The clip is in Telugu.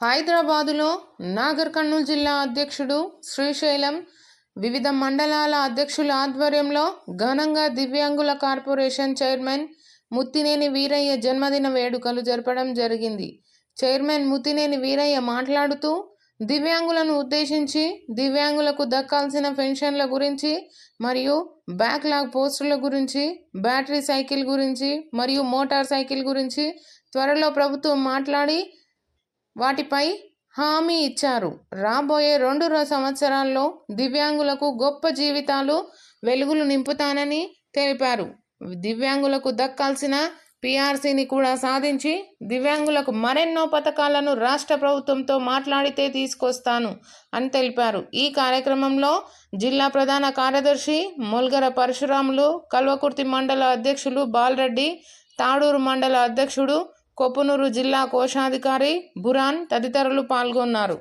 హైదరాబాదులో నాగర్ కర్నూల్ జిల్లా అధ్యక్షుడు శ్రీశైలం వివిధ మండలాల అధ్యక్షుల ఆధ్వర్యంలో ఘనంగా దివ్యాంగుల కార్పొరేషన్ చైర్మన్ ముత్తినేని వీరయ్య జన్మదిన వేడుకలు జరపడం జరిగింది. చైర్మన్ ముత్తినేని వీరయ్య మాట్లాడుతూ దివ్యాంగులను ఉద్దేశించి దివ్యాంగులకు దక్కాల్సిన పెన్షన్ల గురించి మరియు బ్యాక్లాగ్ పోస్టుల గురించి, బ్యాటరీ సైకిల్ గురించి మరియు మోటార్ సైకిల్ గురించి త్వరలో ప్రభుత్వం మాట్లాడి వాటిపై హామీ ఇచ్చారు. రాబోయే 2 సంవత్సరాల్లో దివ్యాంగులకు గొప్ప జీవితాలు వెలుగులు నింపుతానని తెలిపారు. దివ్యాంగులకు దక్కాల్సిన PRCని కూడా సాధించి దివ్యాంగులకు మరెన్నో పథకాలను రాష్ట్ర ప్రభుత్వంతో మాట్లాడితే తీసుకొస్తాను అని తెలిపారు. ఈ కార్యక్రమంలో జిల్లా ప్రధాన కార్యదర్శి మొల్గర పరశురాములు, కల్వకుర్తి మండల అధ్యక్షులు బాలరెడ్డి, తాడూరు మండల అధ్యక్షుడు కొప్పునూరు జిల్లా కోశాధికారి బురాన్ తదితరులు పాల్గొన్నారు.